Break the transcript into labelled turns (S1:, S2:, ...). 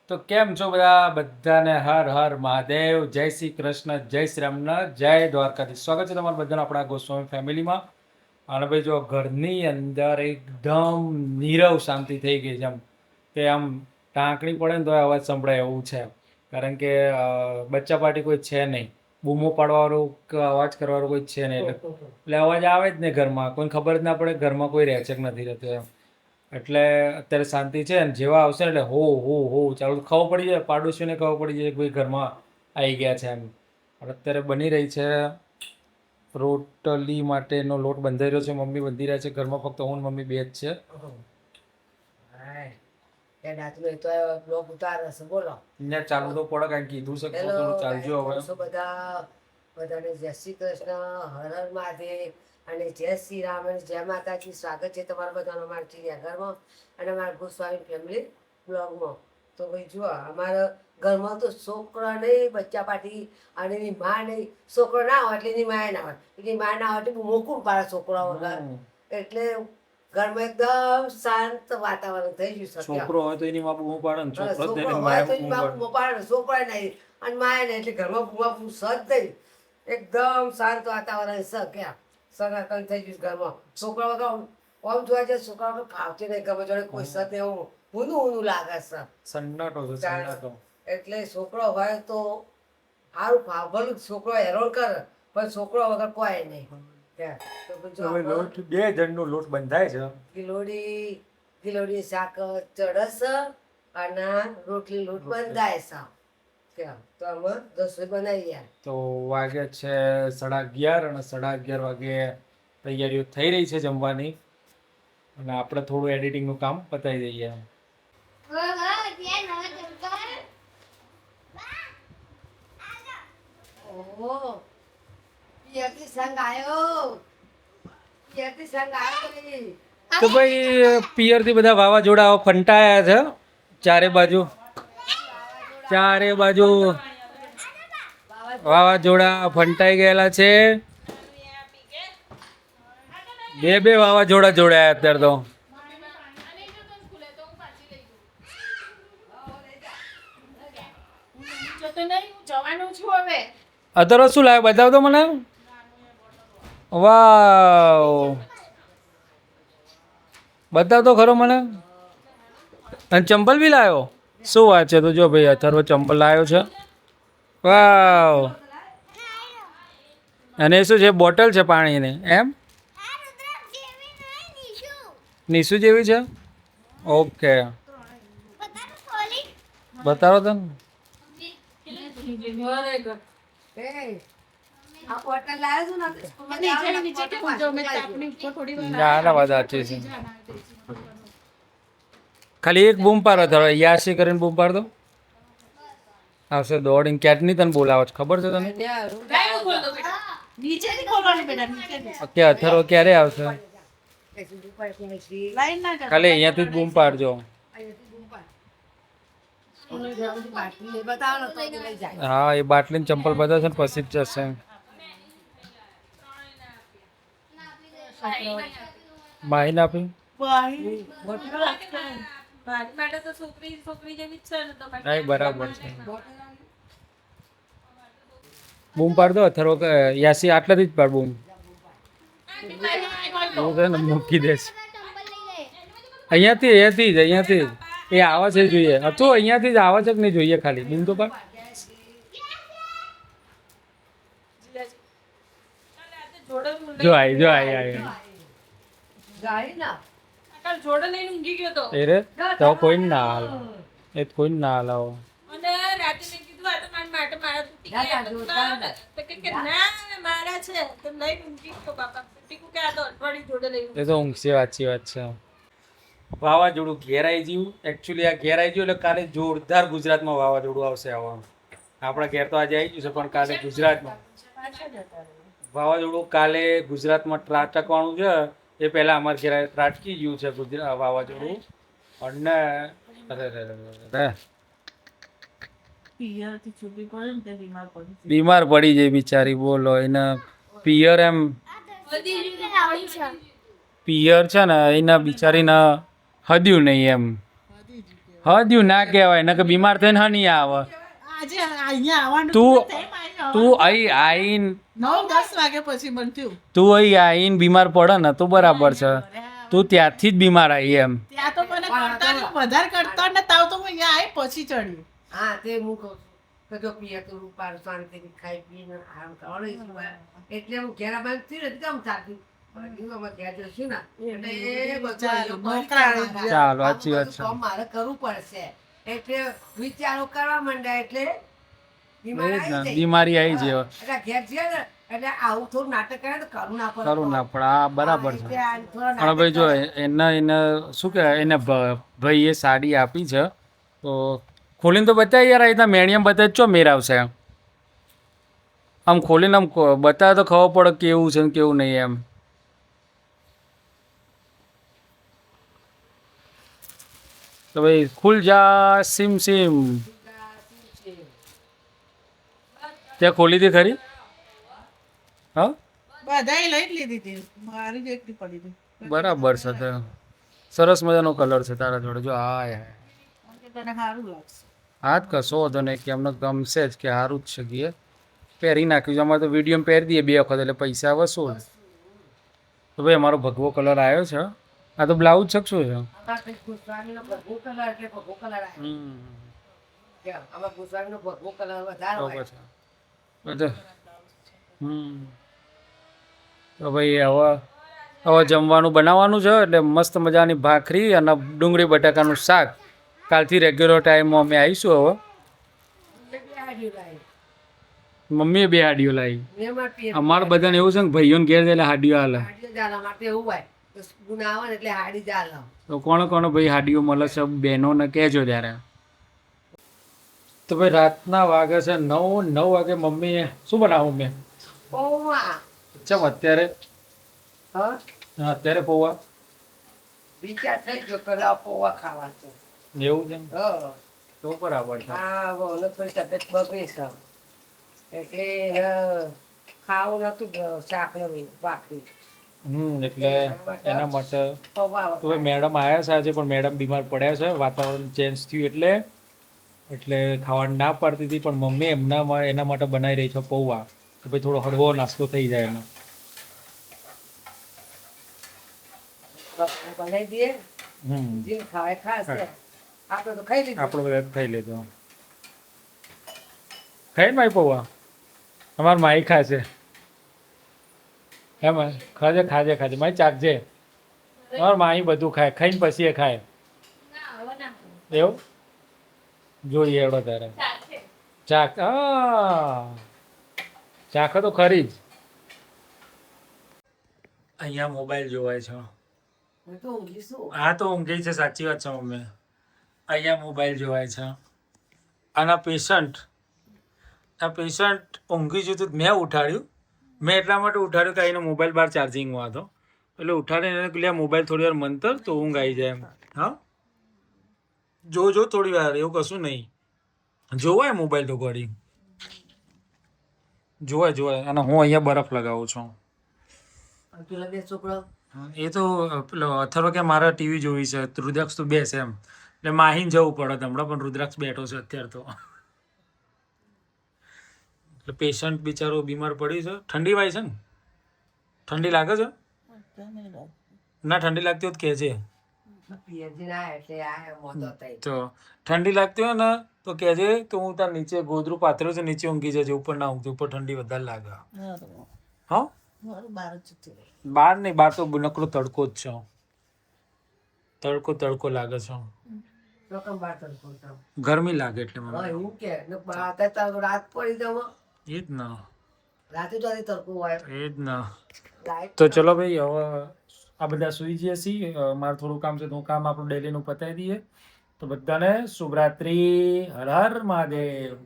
S1: તો કેમ છો બધાને હર હર મહાદેવ, જય શ્રી કૃષ્ણ, જય શ્રી રામનાથ, જય દ્વારકાથી. સ્વાગત છે તમારું બધાનું આપણા ગોસ્વામી ફેમિલીમાં. અને ભાઈ જો ઘરની અંદર એકદમ નીરવ શાંતિ થઈ ગઈ છે, આમ કે આમ ટાંકણી પડે ને તો અવાજ સંભળાય એવું છે. કારણ કે બચ્ચા પાર્ટી કોઈ છે નહીં, બૂમો પાડવાવાળું કે અવાજ કરવાવાળું કોઈ છે નહીં, એટલે અવાજ આવે જ નહીં ઘરમાં, કોઈને ખબર જ ના પડે ઘરમાં કોઈ રહે છે કે નથી રહેતું એમ. એટલે અત્યારે શાંતિ છે ને જેવા આવશે ને એટલે હો ચાલુ ખબર પડી જાય, પાડોશીઓને ખબર પડી જાય કે ભાઈ ઘરમાં આવી ગયા છે એમ. અત્યારે બની રહી છે રોટલી માટેનો લોટ બંધાઈ રહ્યો છે, મમ્મી બંધી રહ્યા છે ઘરમાં, ફક્ત હું ને મમ્મી બે જ છે. અહીંયા ચાલુ તો પડે કાંઈ કીધું છે થોડું ચાલજો હવે.
S2: બધાને જય શ્રી કૃષ્ણ, હર હર મહાદેવ અને જય શ્રી રામ અને જય માતાજી. સ્વાગત છે તમારા બધાનો અમારા ચિડિયાઘરમાં અને અમારા ગોસ્વામી ફેમિલી બ્લોગમાં. તો ભાઈ જુઓ, અમારા ઘરમાં તો છોકરા નહીં, બચ્ચા પાટી અને એની માં નહીં. છોકરો ના હોય એટલે એની માએ ના હોય, એની માં ના હોય એટલે મોકું પાડે છોકરાઓ વગર. એટલે ઘરમાં એકદમ શાંત વાતાવરણ થઈ ગયું છે.
S1: છોકરો હોય તો એની માં બૂમો પાડે ને, છોકરો
S2: છોકરો હોય તો એની માં બૂમો પાડે, છોકરા નહીં અને માએ નહીં, એટલે ઘરમાં બૂમા સજ થઈ. એકદમ શાંત વાતાવરણ છે, ક્યાં સનાતન થઈ ગયું ઘરમાં. છોકરા વગર આમ જોવા જાય, છોકરા વગર ફાવતી નહીં, ગમે જોડે કોઈ સત એવું ઊનું લાગે છે,
S1: સન્નાટો છે સન્નાટો.
S2: એટલે છોકરો હોય તો સારું ફાવ, ભલું છોકરો હેરાન કરે પણ છોકરો વગર કોઈ નહીં.
S1: લોટ બે જણનો લોટ બંધાય છે.
S2: ગિલોડી શાક ચડસ અને રોટલી લોટ બંધાય છે. તો અમે રસોઈ બનાવીએ.
S1: તો વાગે છે 11:30 અને 11:30 વાગે તૈયારીઓ થઈ રહી છે જમવાની, અને આપણે થોડું એડિટિંગનું કામ પતાવી દઈએ. તો ભાઈ પિયરથી બધા વાવાઝોડા ફંટાયા છે ચારે બાજુ વાવાઝોડા ફંટાઈ ગયેલા છે. બે વાવાઝોડા જોડાયા અત્યારે તો. અત્યારે શું લાવે બતાવ તો મને. વાવ, બતાવ તો ખરો મને. અને ચંપલ બી લાવ્યો, શું વાત છે. તો જો ભાઈ અથર્વ ચંપલ લાવ્યો છે. વાવ. અને શું છે, બોટલ છે પાણીની એમ. નીસુ જેવી છે. ઓકે, બતાવો તને. ખાલી એક બૂમ પાડો થોડો યાસી કરીને બૂમ પાડ દો, આવશે દોડીને. ક્યારની તને બોલાવો છે ખબર છે તને? કે અથર્વ ક્યારે આવશે? ખાલી અહીંયાથી જ બૂમ પાડજો. હા, એ બાટલીને ચંપલ બતાવશે ને પછી જ જશે. માહીને આપી બરાબર છે. બૂમ પાડ દો અથર્વ. યાસી આટલાથી જ પાડ બૂમ. મૂકી દેશે અહીંયાથી જ એ આવે છે જોઈએ. હતું અહીંયાથી જ આવે છે કે નહીં જોઈએ, ખાલી બૂમ તો પાડ. જો આઈ એ રે તો કોઈ ના હાલ, એ કોઈ ના હલાવો. એ તો ઊંઘશે, સાચી વાત છે. વાવાઝોડું ઘેરાઈ ગયું. એકચ્યુઅલી આ ઘેરાઈ ગયું એટલે કાલે જોરદાર ગુજરાતમાં વાવાઝોડું આવશે. આવવાનું આપણા ઘેર તો આજે આવી ગયું છે, પણ કાલે ગુજરાતમાં વાવાઝોડું કાલે ગુજરાતમાં ત્રાટકવાનું છે. એ પહેલાં અમારે ઘેર ત્રાટકી ગયું છે વાવાઝોડું. અને બીમાર પડી જાય બિચારી, બોલો. એને પિયર એમ પિયર છે ને એના બિચારીના હદ્યું નહીં એમ. હદ્યું ના કહેવાય ને કે બીમાર થઈને હા નહીં આવે.
S3: આજે અહીંયા આવવાનું
S1: તું
S3: તો time આવ્યો.
S1: તું અહીં આવીને
S3: 9-10 વાગે પછી બનતું.
S1: તું અહીં આવીને બીમાર પડે ને તો બરાબર છે. તું ત્યાંથી જ બીમાર આવી એમ.
S3: ત્યાં તો મને કરતા ને વધારે કરતા ને તાવ તો હું અહીંયા આવી પછી ચડ્યું.
S2: હા તે હું કહું છું કે જો પીએ તો રૂપાળ શાંતિથી ખાઈ પીને આરામ કરવાનો એટલે હું ઘેરા બંધ થયું ને કેમ થાક્યું ઘેર જશું ને એટલે એ બધું
S3: ચાલો,
S2: અહીંયા
S3: નોકરા
S2: કરી
S3: આવી
S2: કાઢવા.
S1: ચાલો, સાચી વાત છે.
S2: આ બધું કામ મારે કરવું પડશે એટલે વિચારો કરવા માંડ્યા એટલે બીમાર
S1: એ જ ને,
S2: આવી જાય.
S1: બીમારી આવી જાય.
S2: એટલે ઘેર છે ને એટલે આવું થોડું નાટક કરે તો કરવું ના પડે.
S1: કરું ના પણ આ બરાબર છે.
S2: એટલે આ થોડા
S1: પણ ભાઈ જો
S2: નાટક
S1: એને શું કહેવાય એને ભાઈએ સાડી આપી છે તો ખોલીને તો બતાવી યાર. આ મેણિયમ બતાવી ચો મેર આવશે. આમ ખોલીને આમ બતાવે તો ખબર પડે કેવું છે ને કેવું નહીં એમ. તો ભાઈ ખુલ જા સીમ સીમ. ત્યાં ખોલી હતી ખરી? હા
S3: બધાએ લઈ જ લીધી હતી. મારી જ એકલી પડી હતી.
S1: બરાબર છે. તો સરસ મજાનો કલર છે તારા જોડે. જો હા
S3: કારણ કે તને સારું લાગશે.
S1: હા જ કશો વાંધો નહીં કે એમને ગમશે જ કે સારું જ છે ગીએ પહેરી નાખ્યું છે. અમારે તો વિડીયો પહેરી દઈએ 2 વખત એટલે પૈસા વસૂલ. તો ભાઈ અમારો ભગવો કલર આવ્યો છે. આ તો બ્લાઉઝ છે કે શું છે?
S2: અમારે કંઈક ગુસ્સાણીનો ભગવો કલર એટલે ભગવો કલર આવે. કેમ? આમાં ગુસ્સાણીનો ભગવો કલર વધારે
S1: તો
S2: હોય.
S1: પછી બધું તો ભાઈ હવે જમવાનું બનાવવાનું છે એટલે મસ્ત મજાની ભાખરી અને ડુંગળી બટાકાનું શાક. કાલથી રેગ્યુલર ટાઈમમાં અમે આવીશું. હવે
S2: એટલે બે હાડીઓ લાવી.
S1: મમ્મીએ 2 હાડીઓ લાવી.
S2: મેં મારા પેટ
S1: અમારે બધાને એવું છે કે ભાઈઓને ઘેર જઈને હાડીઓ હાલે.
S2: હાડીઓ જાળવા માટે એવું હોય તો ગુના આવે ને એટલે હાડી જાળવા.
S1: તો કોણ કોણ ભાઈ હાડીઓ મળે છે બહેનોને કહેજો ત્યારે. તો ભાઈ રાતના વાગે છે 9 વાગે. મમ્મીએ શું બનાવું મેં?
S2: પૌવા.
S1: ચમ અત્યારે
S2: હા
S1: અત્યારે પૌવા
S2: વિચાર થઈ ગયો પેલા પૌવા ખાવા છે.
S1: એવું છે?
S2: હા
S1: તો બરાબર છે.
S2: હા બહુ થોડી તબિયત બગડી છે એટલે ખાવું નતું શાક ને ભાખરી
S1: એટલે એના માટે
S2: પૌવા
S1: તો ભાઈ મેડમ આવ્યા છે આજે પણ મેડમ બીમાર પડ્યા છે. વાતાવરણ ચેન્જ થયું એટલે ખાવાનું ના પાડતી હતી પણ મમ્મી એના માટે બનાવી રહી છે પૌવા કે ભાઈ થોડો હળવો નાસ્તો થઈ જાય એનો.
S2: બનાવી દઈએ જે ખાય ખાશે. આપણે તો ખાઈ લીધું.
S1: આપણો બધા ખાઈ લેજો. ખાઈ ને મારી પૌવા? અમારે માઈ ખાશે. હે માં ખાજે મારી ચાખજે. અમારે માઈ બધું ખાય ખાઈને પછી એ ખાય. એવું જોઈએ એવડો તારે ચાખ. ચાખો તો ખરી જ. અહીંયા મોબાઈલ જોવાય છે.
S2: હું તો ઊંઘી છું.
S1: હા તો ઊંઘી છે. સાચી વાત છે મમ્મી. અહીંયા મોબાઈલ જોવાય છે. આના પેશન્ટ ઊંઘી જતું મેં ઉઠાડ્યું. મેં એટલા માટે ઉઠાડ્યું કે એનો મોબાઈલ બહાર ચાર્જિંગમાં હતો એટલે ઉઠાડીને એને કહ્યું મોબાઈલ થોડી વાર મંતર તો ઊંઘ આવી જાય એમ. હા જો થોડી વાર એવું કશું નહીં. જોવાય મોબાઈલ તો ઘડી જોવાય. અને હું અહીંયા બરફ લગાવું છું.
S2: પેલા બે છોકરો
S1: એ તો પેલો અથર્વ કે મારે ટીવી જોવી છે. રુદ્રાક્ષ તો બેસે એમ એટલે માહીને જવું પડે હમણાં પણ રુદ્રાક્ષ બેઠો છે અત્યારે તો. એટલે પેશન્ટ બિચારો બીમાર પડી છે. ઠંડી વાય છે ને? ઠંડી લાગે છે? ના ઠંડી લાગતી હોત કહેજે.
S2: પિયરજી ના એટલે આ મોતો થઈ.
S1: તો ઠંડી લાગતી હોય ને તો કહેજે તો હું તાર નીચે ગોદરું પાથર્યું છે નીચે ઊંઘી જજે. ઉપર ના ઊંઘતી. ઉપર ઠંડી વધારે લાગે. હા બહાર નહીં. બહાર તો નકરો તડકો જ છે. તડકો લાગે છે.
S2: તો કેમ બહાર તડકો હતો?
S1: ગરમી લાગે એટલે
S2: હા
S1: મને.
S2: એવું કે ને બહાર તો રાત પડી જવા
S1: એ જ ને.
S2: રાતે તો તડકો હોય
S1: એ જ ને.
S2: લાઈટ
S1: તો ચલો ભાઈ હવે આ બધા સુઈ જઈએ છીએ. મારે થોડું કામ છે તો હું કામ આપણું ડેલીનું પતાવી દઈએ. તો બધાને શુભરાત્રી. હર હર મહાદેવ.